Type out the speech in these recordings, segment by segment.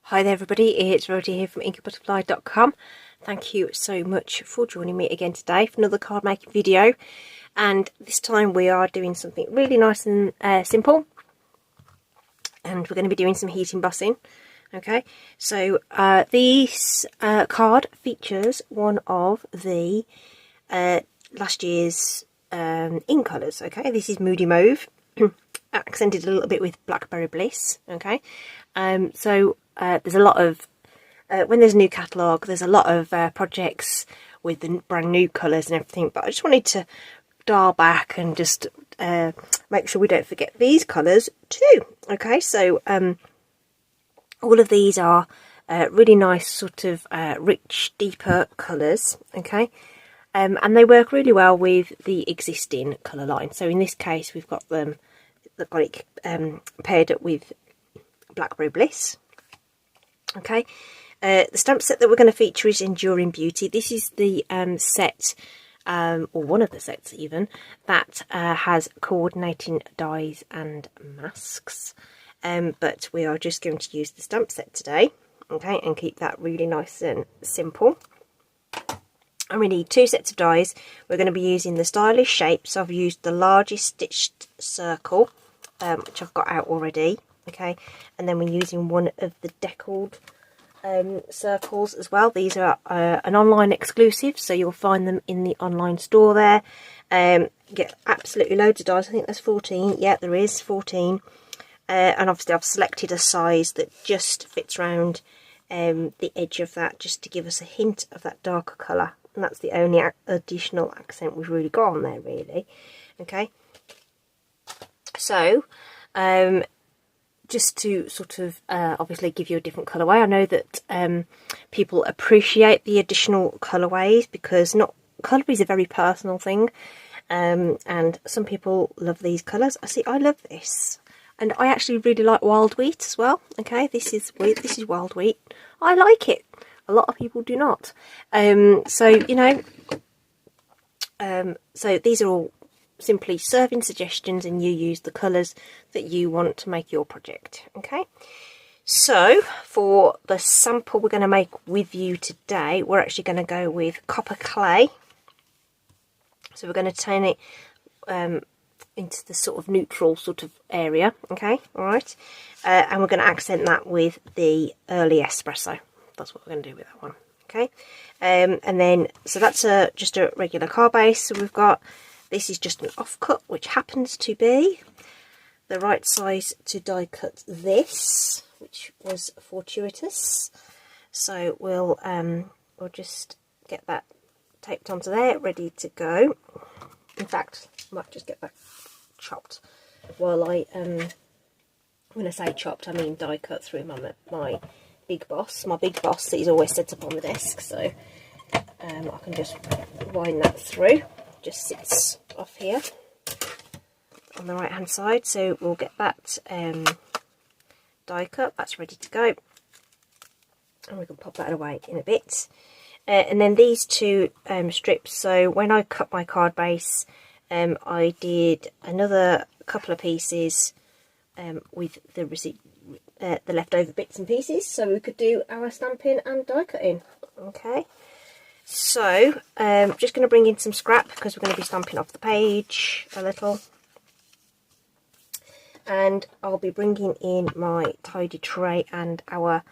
Hi there everybody, it's Rhoda here from Inkybutterfly.com. Thank you so much for joining me again today for another card making video, and this time we are doing something really nice and simple, and we're going to be doing some heat embossing. Okay, so this card features one of the last year's ink colours. Okay, this is Moody Mauve, accented a little bit with Blackberry Bliss. Okay, there's a lot of, when there's a new catalogue, there's a lot of projects with the brand new colours and everything, but I just wanted to dial back and just make sure we don't forget these colours too. Okay, so all of these are really nice sort of rich, deeper colours, okay, and they work really well with the existing colour line. So in this case we've got it paired up with Blackberry Bliss. Okay, the stamp set that we're going to feature is Enduring Beauty. This is the set, or one of the sets even, that has coordinating dies and masks. But we are just going to use the stamp set today, okay, and keep that really nice and simple. And we need two sets of dies. We're going to be using the stylish shapes. So I've used the largest stitched circle, which I've got out already. Okay, and then we're using one of the deckled circles as well. These are an online exclusive, so you'll find them in the online store there. Get absolutely loads of dies. I think there's 14. Yeah, there is 14. And obviously I've selected a size that just fits around the edge of that, just to give us a hint of that darker colour. And that's the only additional accent we've really got on there, really. Okay, so just to sort of obviously give you a different colourway. I know that people appreciate the additional colourways because colour is a very personal thing, and some people love these colours. I love this, and I actually really like wild wheat as well. Okay, this is wild wheat. I like it. A lot of people do not. So you know, so these are all simply serving suggestions, and you use the colours that you want to make your project. Okay, so for the sample we're going to make with you today, we're actually going to go with copper clay. So we're going to turn it into the sort of neutral sort of area. Okay, all right, and we're going to accent that with the early espresso. That's what we're going to do with that one. Okay, and then so that's just a regular card base. So we've got, this is just an offcut, which happens to be the right size to die cut this, which was fortuitous. So we'll just get that taped onto there, ready to go. In fact, I might just get that chopped while when I say chopped, I mean die cut through my big boss. My big boss that is always set up on the desk, so I can just wind that through. Just sits off here on the right hand side, so we'll get that die cut. That's ready to go, and we can pop that away in a bit. And then these two strips, so when I cut my card base, I did another couple of pieces with the leftover bits and pieces, so we could do our stamping and die cutting. Okay, so just going to bring in some scrap because we're going to be stamping off the page a little, and I'll be bringing in my tidy tray and our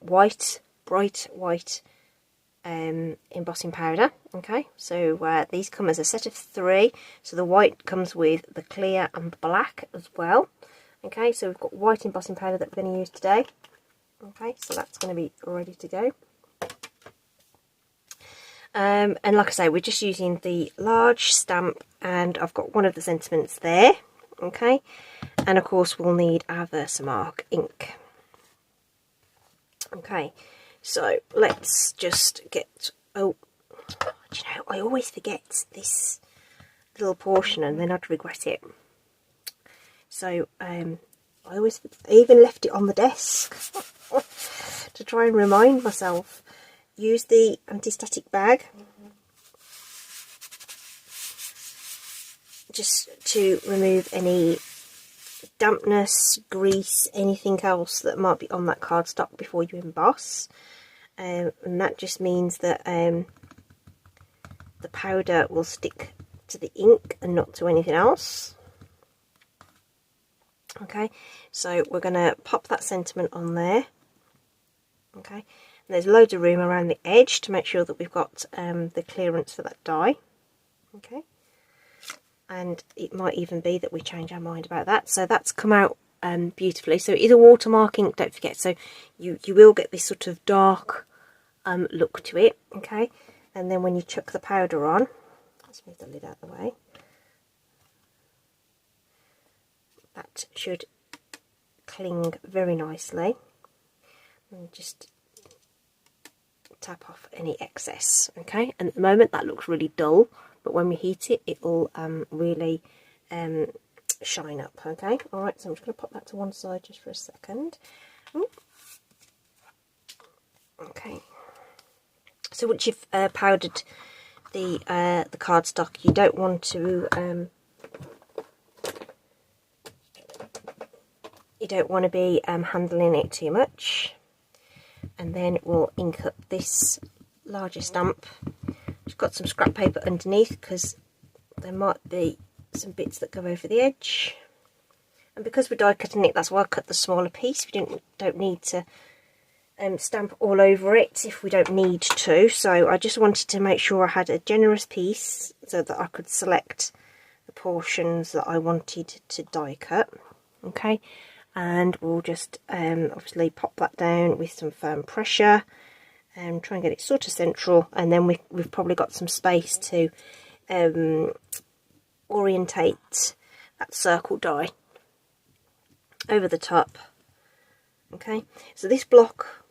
bright white embossing powder. Okay, so these come as a set of 3, so the white comes with the clear and the black as well. Okay, so we've got white embossing powder that we're going to use today. Okay, so that's going to be ready to go. And like I say, we're just using the large stamp, and I've got one of the sentiments there. Okay, and of course we'll need our Versamark ink. Okay, so let's just get, oh, do you know, I always forget this little portion and then I'd regret it. So I even left it on the desk to try and remind myself. Use the anti-static bag just to remove any dampness, grease, anything else that might be on that cardstock before you emboss. And that just means that the powder will stick to the ink and not to anything else. Okay, so we're going to pop that sentiment on there. Okay, and there's loads of room around the edge to make sure that we've got the clearance for that die. Okay, and it might even be that we change our mind about that. So that's come out beautifully. So it is a watermark ink, don't forget. So you will get this sort of dark look to it. Okay, and then when you chuck the powder on, let's move the lid out of the way. That should cling very nicely. And just tap off any excess. Okay, and at the moment that looks really dull, but when we heat it, it will really shine up. Okay, all right. So I'm just going to pop that to one side just for a second. Ooh. Okay. So once you've powdered the cardstock, you don't want to be handling it too much. And then we'll ink up this larger stamp. I've got some scrap paper underneath because there might be some bits that go over the edge. And because we're die cutting it, that's why I cut the smaller piece. We don't need to stamp all over it if we don't need to. So I just wanted to make sure I had a generous piece so that I could select the portions that I wanted to die cut. Okay. And we'll just obviously pop that down with some firm pressure and try and get it sort of central, and then we've probably got some space to orientate that circle die over the top. Okay, so this block,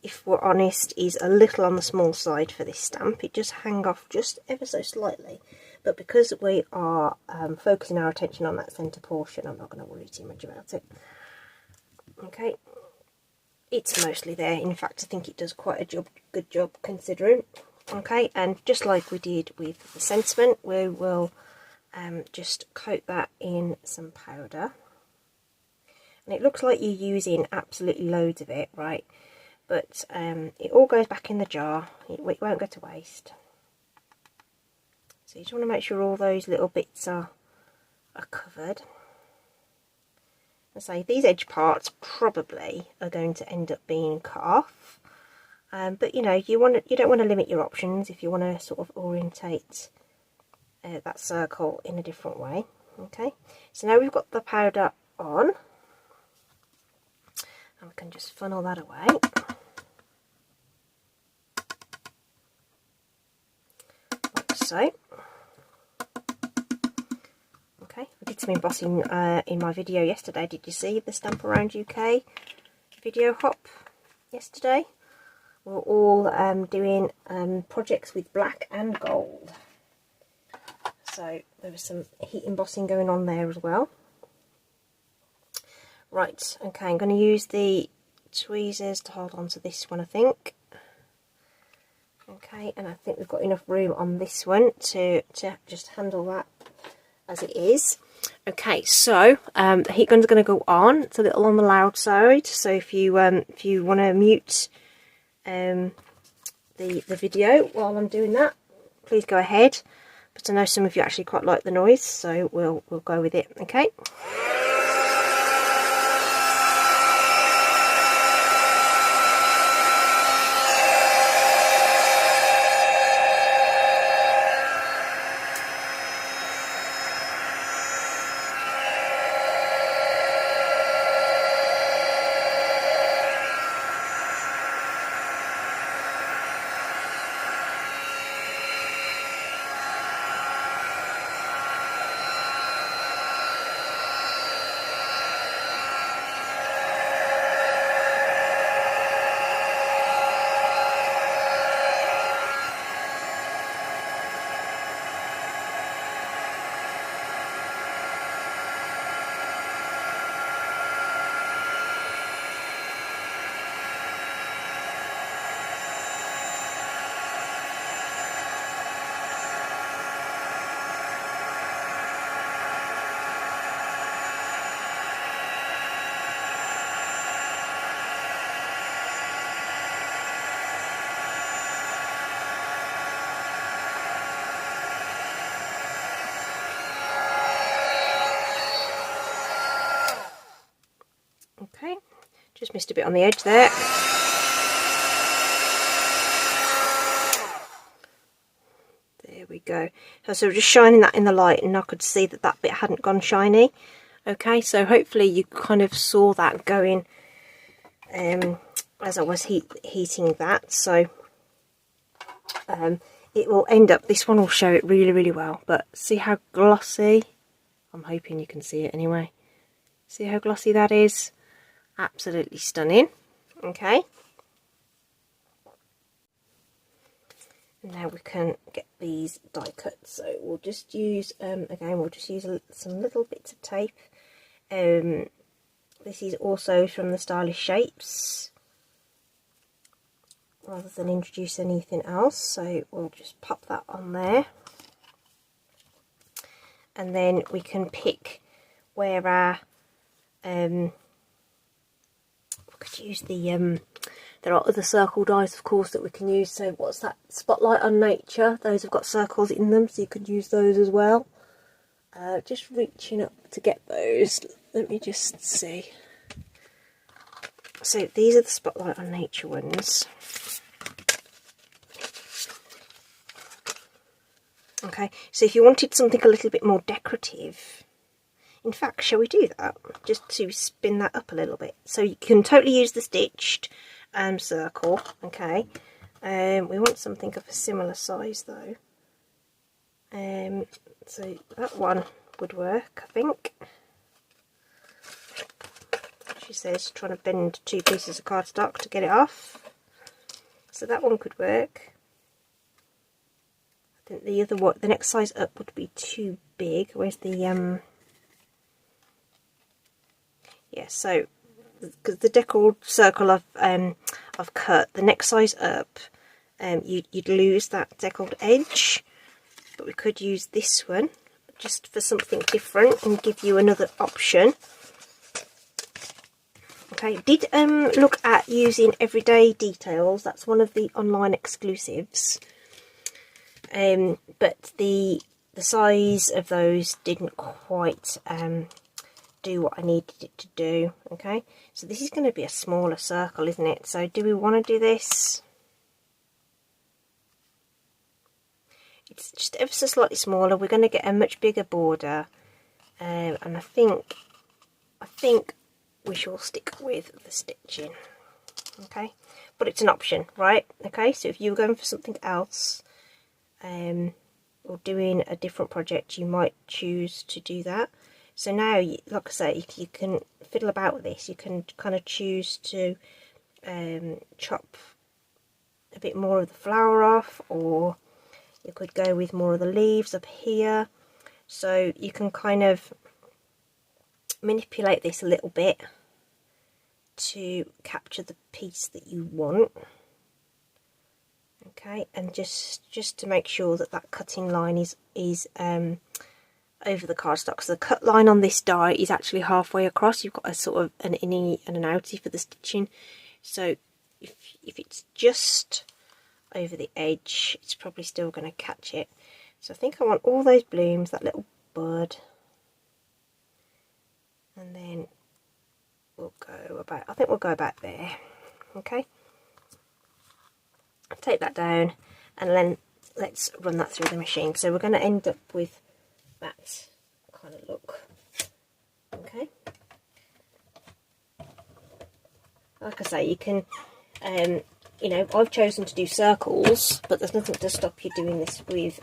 if we're honest, is a little on the small side for this stamp. It just hang off just ever so slightly, but because we are focusing our attention on that centre portion, I'm not going to worry too much about it. Okay, it's mostly there. In fact, I think it does quite a good job considering. Okay, and just like we did with the sentiment, we will just coat that in some powder. And it looks like you're using absolutely loads of it, right? But it all goes back in the jar. It won't go to waste. So you just want to make sure all those little bits are covered. I say these edge parts probably are going to end up being cut off, but you know, you don't want to limit your options if you want to sort of orientate that circle in a different way. Okay, so now we've got the powder on, and we can just funnel that away. Like so. Okay, I did some embossing in my video yesterday. Did you see the Stamp Around UK video hop yesterday? We're all doing projects with black and gold. So there was some heat embossing going on there as well. Right, okay, I'm going to use the tweezers to hold on to this one, I think. Okay, and I think we've got enough room on this one to just handle that as it is. Okay, so the heat gun's going to go on. It's a little on the loud side, so if you want to mute the video while I'm doing that, please go ahead. But I know some of you actually quite like the noise, so we'll go with it. Okay. Just missed a bit on the edge there. There we go. So just shining that in the light, and I could see that that bit hadn't gone shiny. Okay, so hopefully you kind of saw that going as I was heating that. So it will end up, this one will show it really, really well. But see how glossy? I'm hoping you can see it anyway. See how glossy that is? Absolutely stunning. Okay. And now we can get these die cut. So we'll just use, again, we'll just use some little bits of tape. This is also from the Stylish Shapes, rather than introduce anything else. So we'll just pop that on there. And then we can pick where our, we could use the, there are other circle dies, of course, that we can use. So what's that? Spotlight on Nature. Those have got circles in them, so you could use those as well. Just reaching up to get those. Let me just see. So these are the Spotlight on Nature ones. Okay, so if you wanted something a little bit more decorative, in fact, shall we do that? Just to spin that up a little bit. So you can totally use the stitched circle, okay. We want something of a similar size though. So that one would work, I think. She says trying to bend 2 pieces of cardstock to get it off. So that one could work. I think the other one, the next size up would be too big. Where's the yeah, so because the decorative circle I've cut, the next size up, you'd lose that deckled edge, but we could use this one just for something different and give you another option. Okay, did look at using Everyday Details. That's one of the online exclusives, but the size of those didn't quite do what I needed it to do. Okay, so this is going to be a smaller circle, isn't it? So do we want to do this? It's just ever so slightly smaller. We're going to get a much bigger border, and I think we shall stick with the stitching. Okay, but it's an option, right? Okay, so if you were going for something else, or doing a different project, you might choose to do that. So now, like I say, you can fiddle about with this. You can kind of choose to chop a bit more of the flower off, or you could go with more of the leaves up here. So you can kind of manipulate this a little bit to capture the piece that you want. Okay, and just to make sure that that cutting line is over the cardstock. So the cut line on this die is actually halfway across. You've got a sort of an innie and an outie for the stitching. So if it's just over the edge, it's probably still going to catch it. So I think I want all those blooms, that little bud, and then we'll go about, I think we'll go about there. Okay, take that down, and then let's run that through the machine. So we're going to end up with that kind of look. Okay, like I say, you can you know, I've chosen to do circles, but there's nothing to stop you doing this with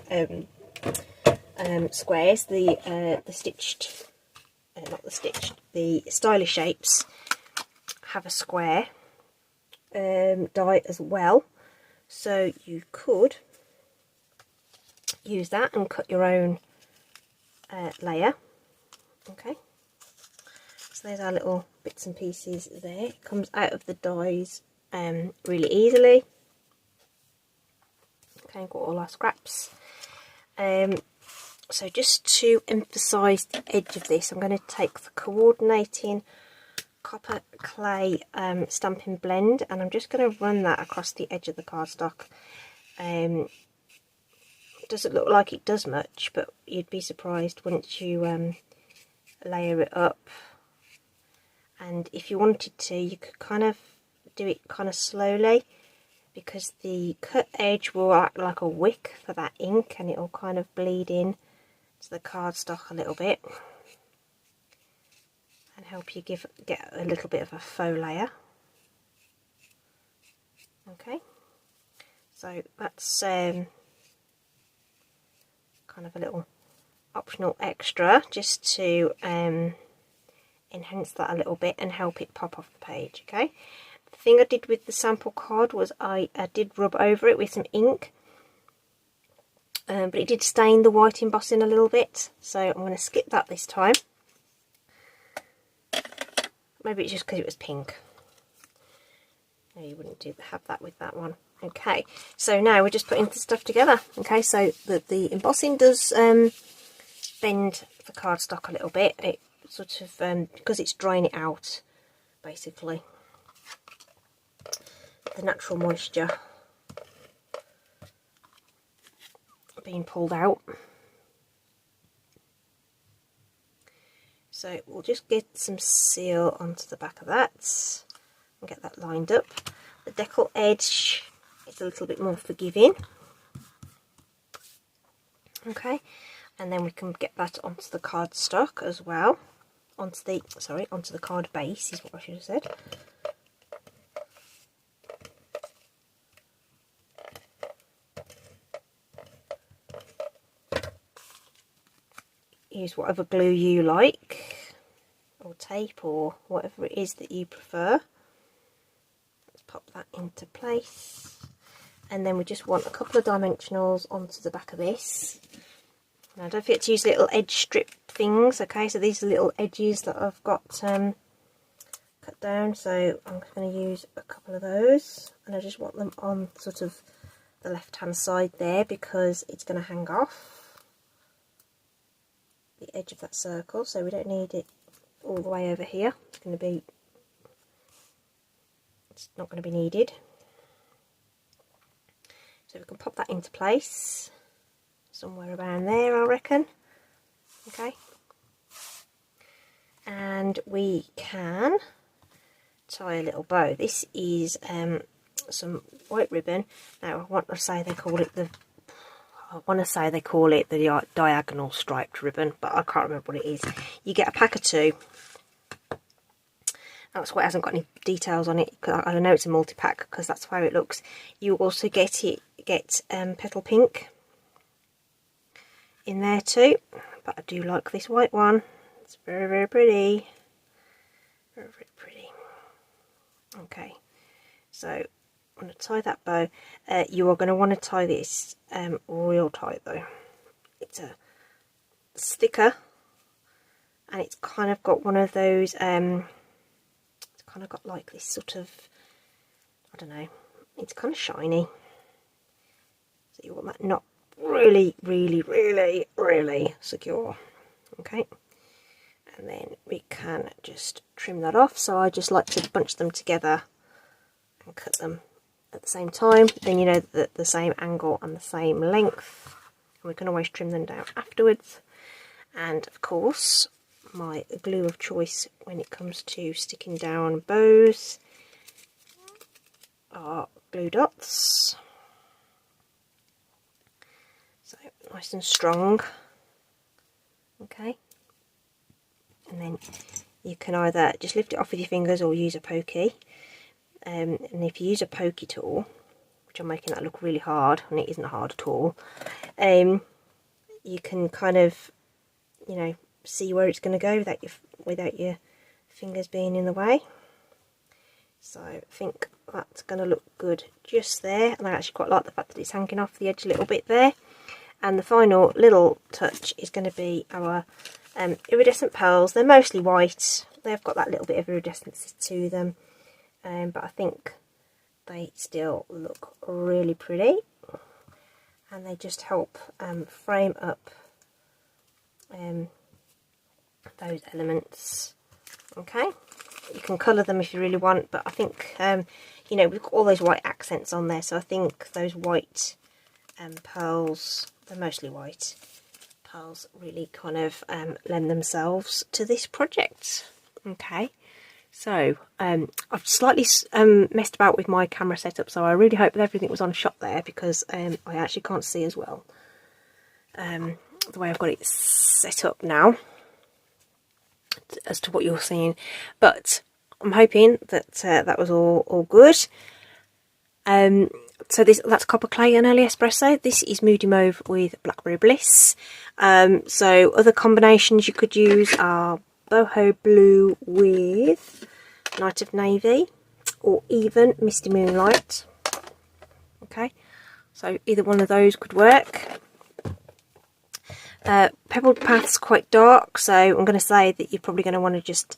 squares. The stitched, not the stitched, the Stylish Shapes have a square die as well, so you could use that and cut your own layer. Okay, so there's our little bits and pieces there. It comes out of the dies really easily. Okay, got all our scraps. So just to emphasise the edge of this, I'm going to take the coordinating copper clay stamping blend, and I'm just going to run that across the edge of the cardstock. It doesn't look like it does much, but you'd be surprised once you layer it up and if you wanted to, you could kind of do it kind of slowly, because the cut edge will act like a wick for that ink, and it will kind of bleed in to the cardstock a little bit and help you get a little bit of a faux layer. Okay, so that's kind of a little optional extra just to enhance that a little bit and help it pop off the page. Okay, the thing I did with the sample card was I did rub over it with some ink, but it did stain the white embossing a little bit, so I'm going to skip that this time. Maybe it's just because it was pink. No, you wouldn't have that with that one. Okay, so now we're just putting the stuff together. Okay, so the embossing does bend the cardstock a little bit. It sort of, because it's drying it out, basically. The natural moisture being pulled out. So we'll just get some seal onto the back of that and get that lined up. The decal edge is a little bit more forgiving. Okay, and then we can get that onto the cardstock as well. Onto the card base is what I should have said. Use whatever glue you like, or tape, or whatever it is that you prefer. Let's pop that into place, and then we just want a couple of dimensionals onto the back of this. Now don't forget to use little edge strip things. Okay, so these are little edges that I've got cut down, so I'm going to use a couple of those, and I just want them on sort of the left hand side there, because it's going to hang off the edge of that circle, so we don't need it all the way over here. It's not going to be needed. So we can pop that into place somewhere around there, I reckon. Okay, and we can tie a little bow. This is some white ribbon. Now I want to say they call it the diagonal striped ribbon, but I can't remember what it is. You get a pack of 2. That's why it hasn't got any details on it. I know it's a multi-pack because that's how it looks. You also get petal pink in there too, but I do like this white one. It's very, very pretty. Very, very pretty. Okay, so I'm going to tie that bow. You are going to want to tie this real tight though. It's a sticker, and it's kind of got one of those, it's kind of got like this sort of, I don't know, it's kind of shiny. So you want that not really, really, really, really secure. Okay, and then we can just trim that off. So I just like to bunch them together and cut them at the same time, then you know that the same angle and the same length, and we can always trim them down afterwards. And of course, my glue of choice when it comes to sticking down bows are glue dots. So nice and strong. Okay, and then you can either just lift it off with your fingers or use a pokey. And if you use a pokey tool, which I'm making that look really hard, and it isn't hard at all, you can kind of, you know, see where it's going to go without your fingers being in the way. So I think that's going to look good just there, and I actually quite like the fact that it's hanging off the edge a little bit there. And the final little touch is going to be our iridescent pearls. They're mostly white. They've got that little bit of iridescence to them. But I think they still look really pretty, and they just help frame up those elements. Okay, you can colour them if you really want, but I think you know, we've got all those white accents on there, so I think those white pearls, they're mostly white pearls, really kind of lend themselves to this project. Okay, So I've slightly messed about with my camera setup, so I really hope that everything was on shot there, because I actually can't see as well the way I've got it set up now as to what you're seeing. But I'm hoping that that was all good. So that's Copper Clay and Early Espresso. This is Moody Mauve with Blackberry Bliss. So other combinations you could use are Boho Blue with Night of Navy, or even Misty Moonlight. Okay, so either one of those could work. Pebbled Path's quite dark, so I'm going to say that you're probably going to want to just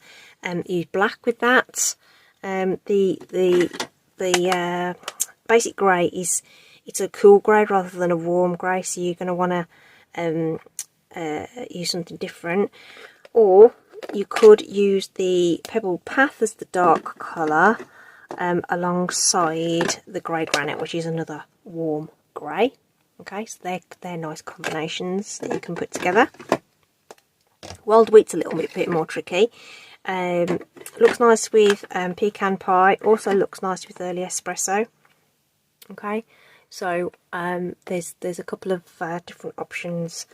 use black with that. The basic grey it's a cool grey rather than a warm grey, so you're going to want to use something different. Or you could use the Pebbled Path as the dark colour alongside the grey granite, which is another warm grey. Okay, so they're nice combinations that you can put together. Wild Wheat's a little bit more tricky. Looks nice with Pecan Pie, also looks nice with Early Espresso. Okay, so there's a couple of different options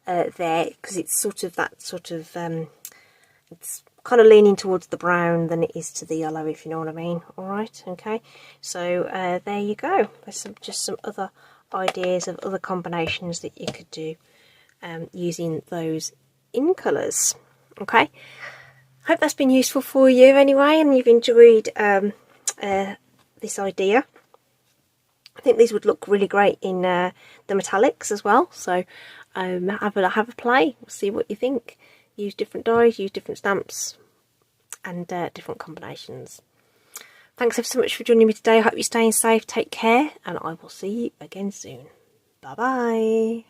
there, because it's it's kind of leaning towards the brown than it is to the yellow, if you know what I mean. Alright, okay, so there you go. There's just some other ideas of other combinations that you could do using those in colours. Okay, hope that's been useful for you anyway, and you've enjoyed this idea. I think these would look really great in the metallics as well, so have a play, see what you think. Use different dyes, use different stamps, and different combinations. Thanks ever so much for joining me today. I hope you're staying safe, take care, and I will see you again soon. Bye bye.